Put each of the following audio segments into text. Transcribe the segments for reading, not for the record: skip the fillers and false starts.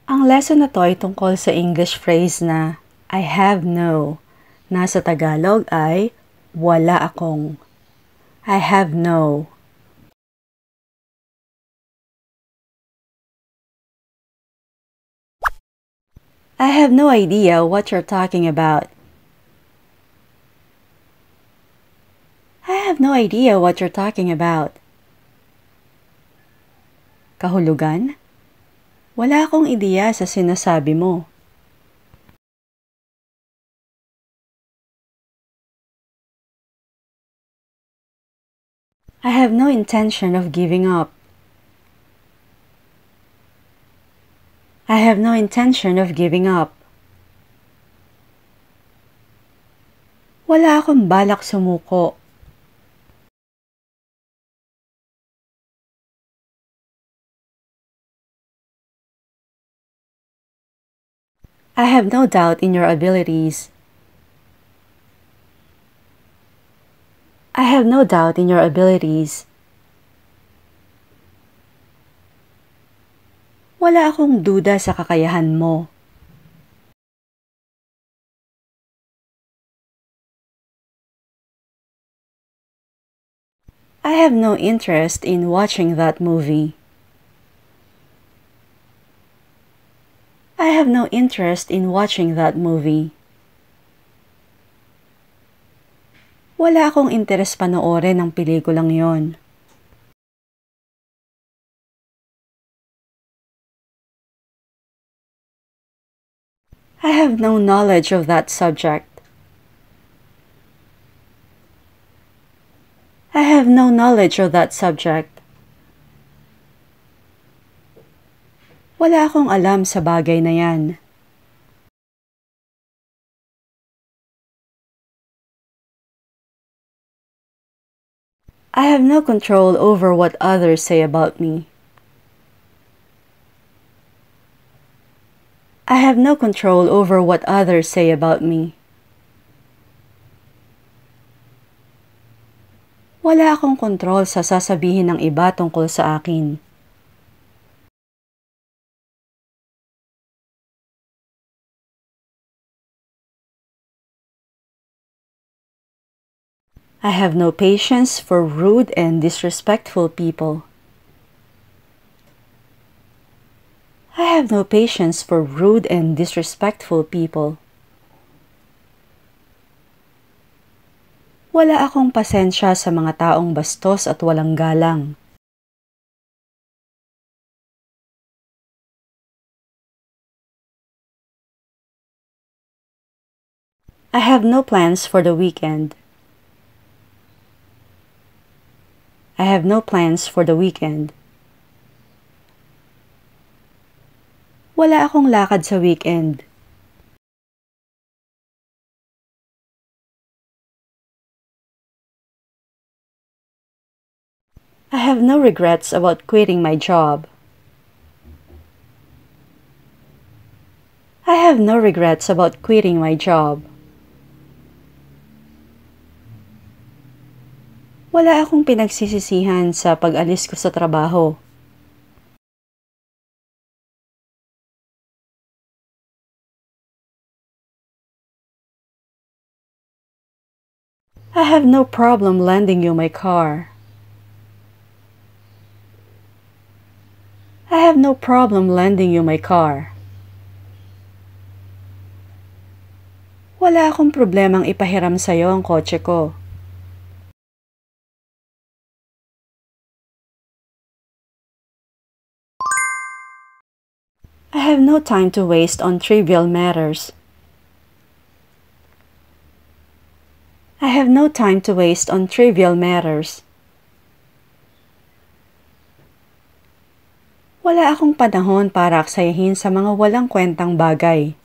Ang lesson na to ay tungkol sa English phrase na I have no. Nasa Tagalog ay wala akong. I have no. I have no idea what you're talking about. I have no idea what you're talking about. Kahulugan? Wala akong ideya sa sinasabi mo. I have no intention of giving up. I have no intention of giving up. Wala akong balak sumuko. I have no doubt in your abilities. I have no doubt in your abilities. Wala akong duda sa kakayahan mo. I have no interest in watching that movie. I have no interest in watching that movie. Wala akong interes panoorin ang pelikulang yon. I have no knowledge of that subject. I have no knowledge of that subject. Wala akong alam sa bagay na yan. I have no control over what others say about me. I have no control over what others say about me. Wala akong kontrol sa sasabihin ng iba tungkol sa akin. I have no patience for rude and disrespectful people. I have no patience for rude and disrespectful people. Wala akong pasensya sa mga taong bastos at walang galang. I have no plans for the weekend. I have no plans for the weekend. Wala akong lakad sa weekend. I have no regrets about quitting my job. I have no regrets about quitting my job. Wala akong pinagsisisihan sa pag-alis ko sa trabaho. I have no problem lending you my car. I have no problem lending you my car. Wala akong problemang ipahiram sa'yo ang kotse ko. I have no time to waste on trivial matters. I have no time to waste on trivial matters. Wala akong panahon para aksayahin sa mga walang kwentang bagay.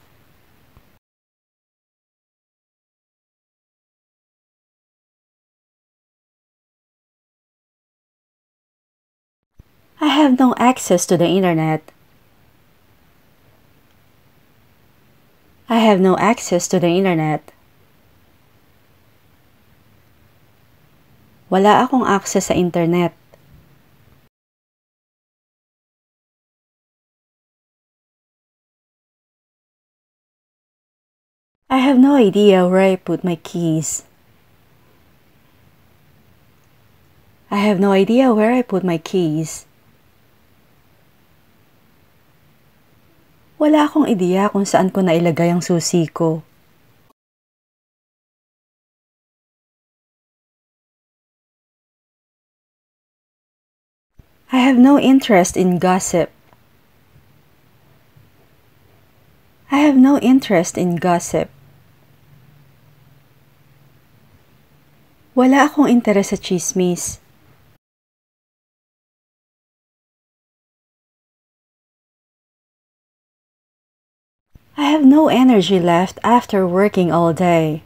I have no access to the internet. I have no access to the internet. Wala akong access sa internet. I have no idea where I put my keys. I have no idea where I put my keys. Wala akong ideya kung saan ko nailagay ang susi ko. I have no interest in gossip. I have no interest in gossip. Wala akong interes sa chismis. I have no energy left after working all day.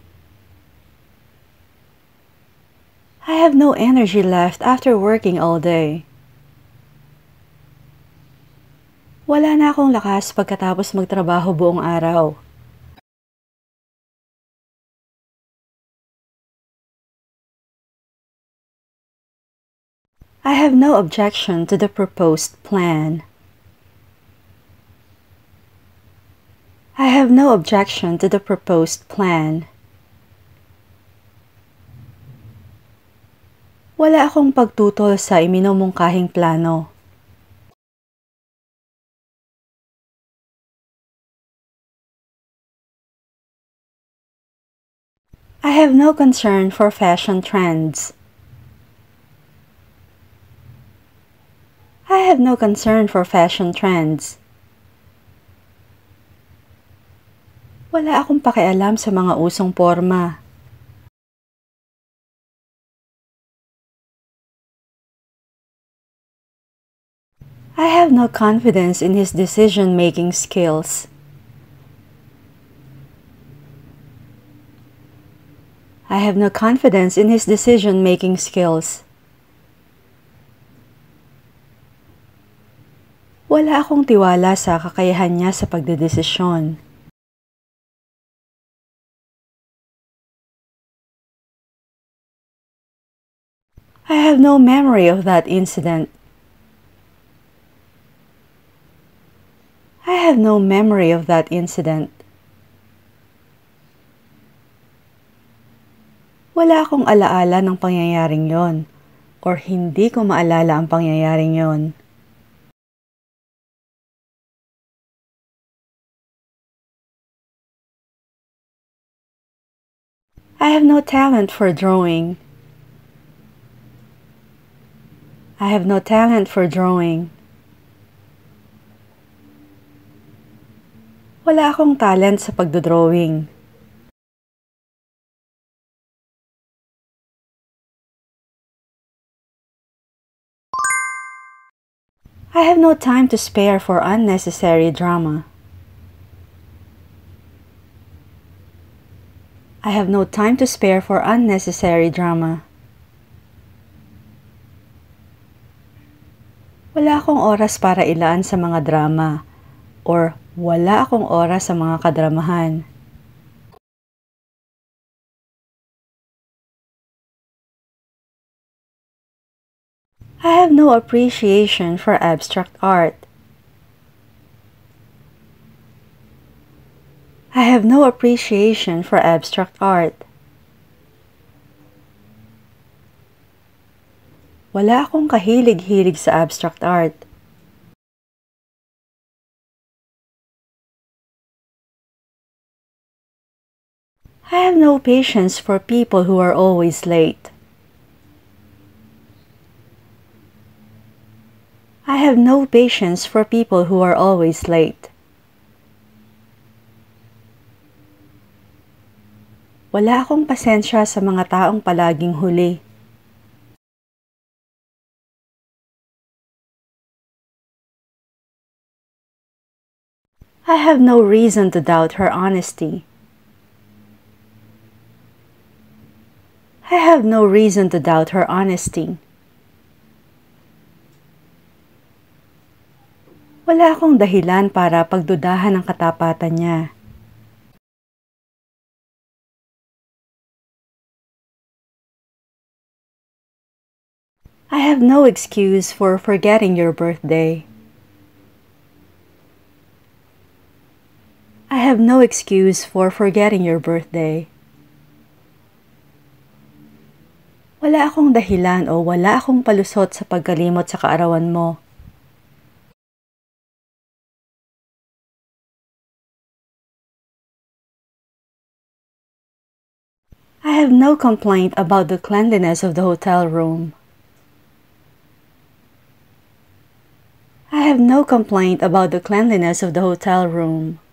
I have no energy left after working all day. Wala na akong lakas pagkatapos magtrabaho buong araw. I have no objection to the proposed plan. I have no objection to the proposed plan. Wala akong pagtutol sa iminumungkahing plano. I have no concern for fashion trends. I have no concern for fashion trends. Wala akong pakialam sa mga usong porma. I have no confidence in his decision-making skills. I have no confidence in his decision-making skills. Wala akong tiwala sa kakayahan niya sa pagdedesisyon. I have no memory of that incident. I have no memory of that incident. Wala akong alaala ng pangyayaring yon, or hindi ko maalala ang pangyayaring yon. I have no talent for drawing. I have no talent for drawing. Wala akong talent sa pagdodrawing. I have no time to spare for unnecessary drama. I have no time to spare for unnecessary drama. Wala akong oras para ilaan sa mga drama, or wala akong oras sa mga kadramahan. I have no appreciation for abstract art. I have no appreciation for abstract art. Wala akong kahilig-hilig sa abstract art. I have no patience for people who are always late. I have no patience for people who are always late. Wala akong pasensya sa mga taong palaging huli. I have no reason to doubt her honesty. I have no reason to doubt her honesty. Wala akong dahilan para pagdudahan ang katapatan niya. I have no excuse for forgetting your birthday. I have no excuse for forgetting your birthday. Wala akong dahilan o wala akong palusot sa pagkalimot sa kaarawan mo. I have no complaint about the cleanliness of the hotel room. I have no complaint about the cleanliness of the hotel room.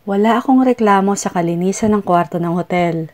Wala akong reklamo sa kalinisan ng kwarto ng hotel.